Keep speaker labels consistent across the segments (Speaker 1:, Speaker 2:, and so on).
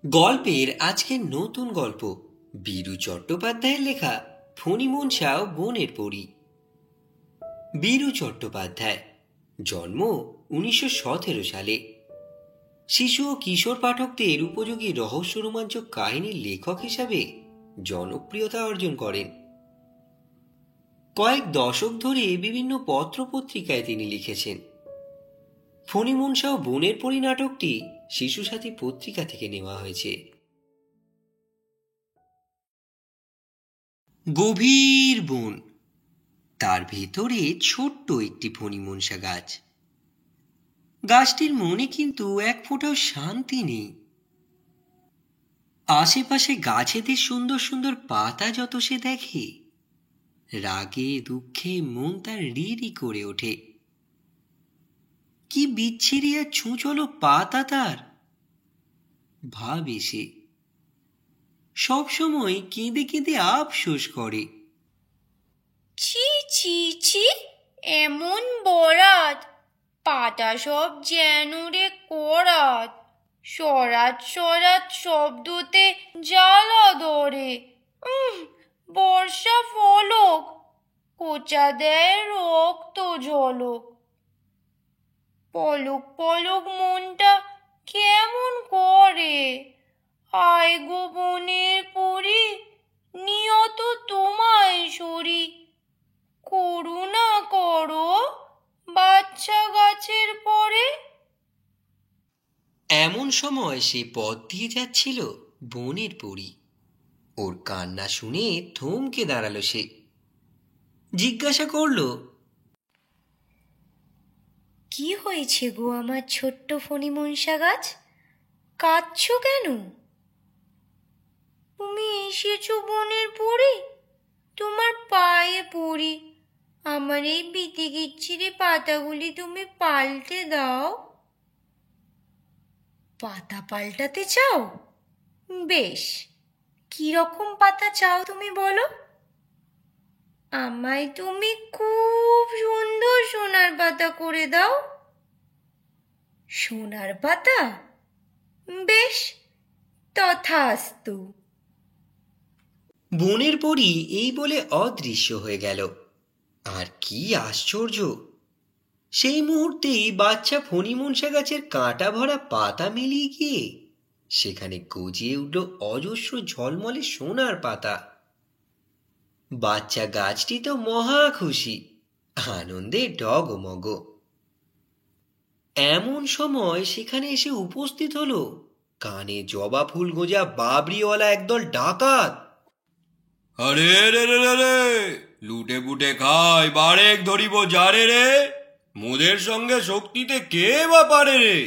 Speaker 1: গল্পের আজকের নতুন গল্প বীরু চট্টোপাধ্যায়ের লেখা ফণিমনসা ও বনের পরী। বীরু চট্টোপাধ্যায়, জন্ম 1917 সালে। শিশু ও কিশোর পাঠকদের উপযোগী রহস্য রোমাঞ্চক কাহিনীর লেখক হিসাবে জনপ্রিয়তা অর্জন করেন। কয়েক দশক ধরে বিভিন্ন পত্রপত্রিকায় তিনি লিখেছেন। ফণিমনসা ও বনের পরী নাটকটি শিশু সাথী পত্রিকা থেকে নেওয়া হয়েছে। গভীর বন, তার ভেতরে ছোট্ট একটি ফণিমনসা গাছ। গাছটির মনে কিন্তু এক ফোঁটাও শান্তি নেই। আশেপাশে গাছেদের সুন্দর সুন্দর পাতা যত সে দেখে, রাগে দুঃখে মন তার রিরি করে ওঠে। কি বিচ্ছিরি আর ছুঁচলো পাতা তার, ভাবে সে। সবসময় কেঁদে কেঁদে আফসোস করে।
Speaker 2: ছি ছি ছি, এমন বরাত, পাতা সব যেন রে করাত। সরাত সরাত শব্দতে জ্বালা ধরে। বর্ষা ফলক, কোচা দেয় রক্ত ঝলক। পলক পলক মনটা কেমন করে। আয় গো বনের পরী, নিয়ত তোমায় সরি। করুণা করো বাচ্চা গাছের পরে।
Speaker 1: এমন সময় সে পথ দিয়ে যাচ্ছিল বনের পরী। ওর কান্না শুনে থমকে দাঁড়ালো সে। জিজ্ঞাসা করলো,
Speaker 2: কি হয়েছে গো আমার ছোট্ট ফণিমনসা গাছ, কাঁদছো কেন? তুমি এসেছো বনের পরী, তোমার পায়ে পড়ি। আমার এই বিতি গিচ্ছিরি পাতাগুলি তুমি পাল্টে দাও। পাতা পাল্টাতে চাও? বেশ, কি রকম পাতা চাও তুমি বলো। আমায় তুমি খুব সুন্দর সোনার পাতা করে দাও। সোনার পাতা? বেশ, তথাস্তু।
Speaker 1: বনের পরী এই বলে অদৃশ্য হয়ে গেল। আর কি আশ্চর্য, সেই মুহূর্তেই বাচ্চা ফণিমনসা গাছের কাঁটা ভরা পাতা মিলিয়ে গিয়ে সেখানে গজিয়ে উঠল অজস্র ঝলমলে সোনার পাতা। বাচ্চা গাছটি তো মহা খুশি, আনন্দে ডগমগ। এমন সময় সেখানে এসে উপস্থিত হলো কানে জবা ফুল গোজা বাবরিওয়ালা একদল ডাকাত।
Speaker 3: আরে রে রে রে রে, লুটে পুটে খাই বারেক ধরিব যারে রে, মোদের সঙ্গে শক্তিতে কে বা পারে রে।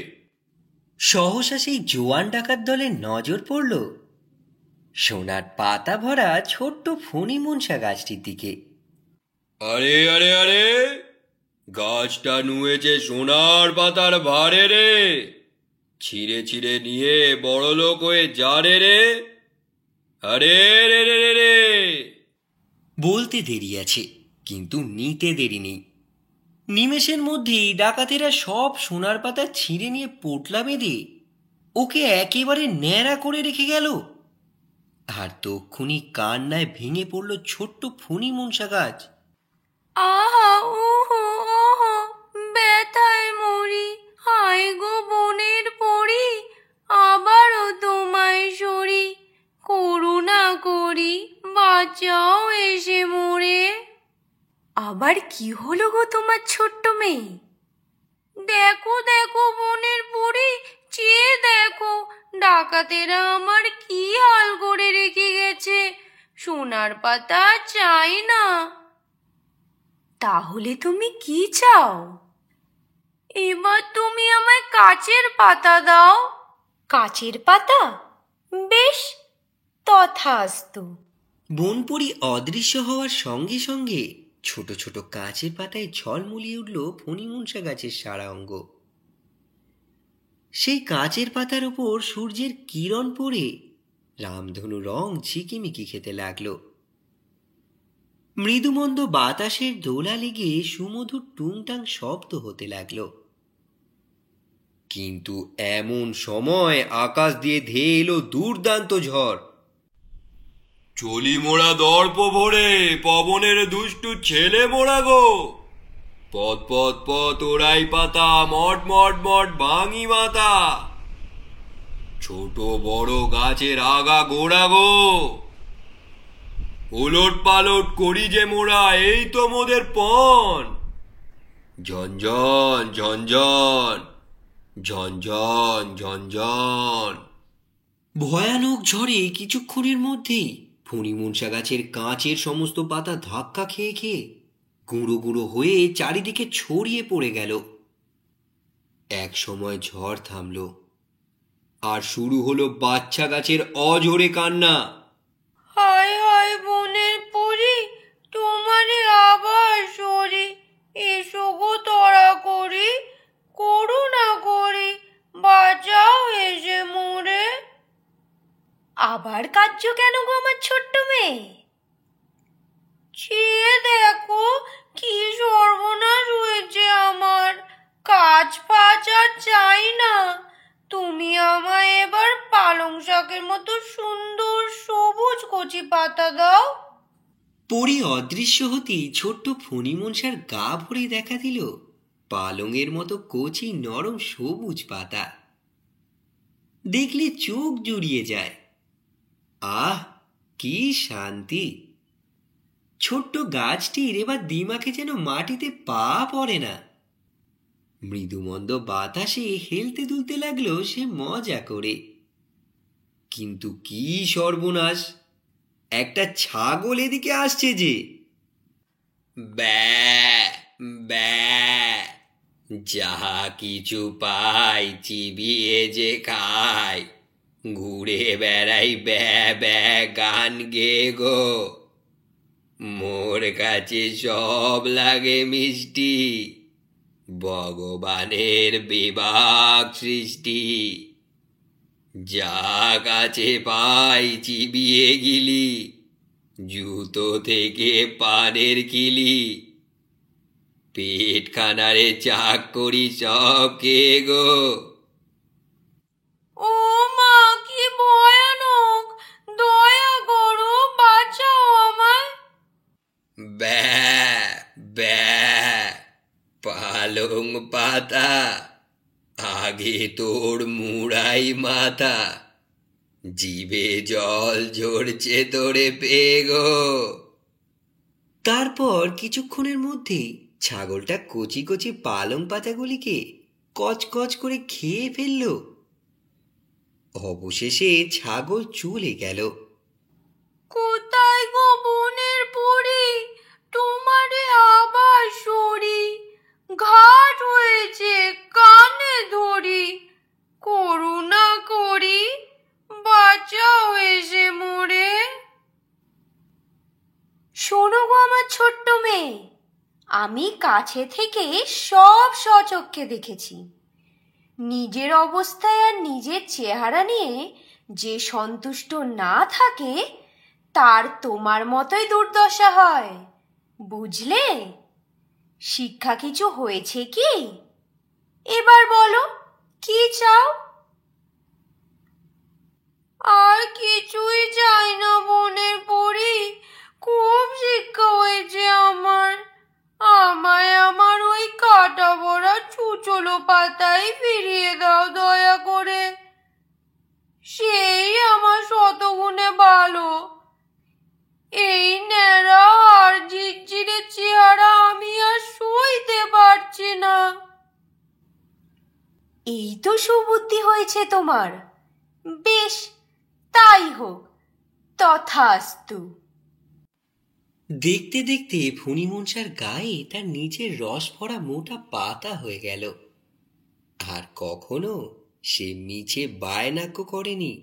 Speaker 1: সহসা সেই জোয়ান ডাকাত দলের নজর পড়ল সোনার পাতা ভরা ছোট্ট ফণিমনসা গাছটির দিকে।
Speaker 3: আরে আরে আরে, গাছটা নুয়েছে সোনার পাতার ভারে রে, ছিঁড়ে ছিঁড়ে নিয়ে বড় লোক হয়ে যারে রে। আরে রে রে রে রে।
Speaker 1: বলতে দেরি আছে, কিন্তু নিতে দেরি নেই। নিমেষের মধ্যেই ডাকাতেরা সব সোনার পাতা ছিঁড়ে নিয়ে পোটলা বেঁধে ওকে একেবারে ন্যাড়া করে রেখে গেল। আর তক্ষুনি কান্নায় ভেঙে পড়ল ছোট্ট ফণিমনসা গাছ।
Speaker 2: আহা উহু ওহো, ব্যথায় মরি। হায় গো বনের পরী, আবারও তোমায় সরি। করুণা করি বাঁচাও এসে মোরে। আবার কি হলো গো তোমার ছোট্ট মেয়ে? দেখো দেখো বনের পরী, চেয়ে দেখো, ডাকাতেরা আমার কি হাল করে রেখে গেছে। সোনার পাতা চাই না। তাহলে তুমি কি চাও? এবার তুমি আমায় কাচের পাতা দাও। কাচের পাতা? বেশ, তথাস্তু।
Speaker 1: বনপুরি অদৃশ্য হওয়ার সঙ্গে সঙ্গে ছোট ছোট কাঁচের পাতায় ঝলমলিয়ে উঠল ফণিমনসা গাছের সারা অঙ্গ। সেই কাঁচের পাতার উপর সূর্যের কিরণ পড়ে রামধনু রং ঝিকিমিকি খেতে লাগলো। মৃদুমন্দ বাতাসের দোলা লেগে সুমধুর টুংটাং শব্দ হতে লাগলো। কিন্তু এমন সময় আকাশ দিয়ে ধেয়ে এলো দুর্দান্ত ঝড়।
Speaker 3: চলি মোরা দর্প ভরে, পবনের দুষ্টু ছেলে মোরা গো। পথ পথ পথ ওরাই পাতা, মট মট মট ভাঙি মাথা। ছোট বড় গাছের আগা গোড়া গো। ওলট পালট করি যে মোরা, এই তো মোদের পণ। ঝনঝন ঝনঝন, ঝনঝন ঝনঝন।
Speaker 1: ভয়ানক ঝড়ে কিছুক্ষণের মধ্যেই ফণিমনসা গাছের কাঁচের সমস্ত পাতা ধাক্কা খেয়ে খেয়ে গুঁড়ো গুঁড়ো হয়ে চারিদিকে ছড়িয়ে পড়ে গেল। এক সময় ঝড় থামল, আর শুরু হলো বাচ্চা গাছের অঝরে কান্না।
Speaker 2: হায় হায় বনের পরি, তোমারে আবার সরি, এসো গো তরা করি, করুণা করি, বাঁচাও এসে মোরে। আবার কাঁদছো কেন গো আমার ছোট্ট মেয়ে? চেয়ে দেখো কি সর্বনাশ হয়েছে আমার। কাজ ফাজ আর চাই না, তুমি আমায় এবার পালং শাকের মতো সুন্দর সবুজ কচি পাতা দাও।
Speaker 1: পরি অদৃশ্য হতেই ছোট্ট ফণিমনসার গা ভরে দেখা দিল পালঙের মতো কচি নরম সবুজ পাতা। দেখলে চোখ জুড়িয়ে যায়। আহ, কি শান্তি! ছোট্ট গাছটির এবার দিমাকে যেন মাটিতে পা পড়ে না। মৃদুমন্দ বাতাসে হেলতে দুলতে লাগলো সে মজা করে। কিন্তু কি সর্বনাশ! একটা ছাগল এদিকে আসছে যে। ব্যা ব্যা, যাহা কিছু পাই চিবিয়ে যে খাই, ঘুরে বেড়াই ব্যা ব্যা গান গে গো। মোর কাছে সব লাগে মিষ্টি, ভগবানের বিভাগ সৃষ্টি। যা কাছে পাই চিবিয়ে গিলি, জুতো থেকে পানের কিলি। পেট খানারে চাক করি সব কে গো।
Speaker 2: ও মা, কি ভয়ানক! দয়া করো, বাঁচাও আমায়।
Speaker 1: ব্যা ব্যা, পালং পাতা, আগে তোর মুড়াই মাথা, জিভে জল ঝরছে তোরে পেয়ে গো। তারপর কিছুক্ষণের মধ্যেই ছাগলটা কচি কচি পালং পাতাগুলিকে কচকচ করে খেয়ে ফেলল। অবশেষে ছাগল চলে গেল।
Speaker 2: কোথায় গো বনের পরি, তোমারে আবার সরি, ঘাট হয়েছে কানে ধরি, করুণা করি, বাঁচাও এসে মোরে। শোনো গো আমার ছোট্ট মেয়ে, আমি কাছে থেকে সব স্বচক্ষে দেখেছি। নিজের অবস্থায় আর নিজের চেহারা নিয়ে যে সন্তুষ্ট না থাকে, তার তোমার মতোই দুর্দশা হয়, বুঝলে? শিক্ষা কিছু হয়েছে কি? এবার বলো, কি চাও? আর কিছুই চাই না বনের পরি, খুব শিক্ষা হয়েছে আমার। আমায় আমার ওই কাটা ভরা ছুচলো পাতায় ফিরিয়ে দাও দয়া করে। সেই আমার শতগুণে ভালো। এই ন্যাড়া আর ঝিরঝিরে চেহারা আমি আর সইতে পারছি না। এই তো সুবুদ্ধি হয়েছে তোমার। বেশ, তাই হোক, তথাস্তু।
Speaker 1: দেখতে দেখতে ফণিমনসার গায়ে তার নিজের রস ভরা মোটা পাতা হয়ে গেল। আর কখনো সে মিছে বায়নাক্য করেনি।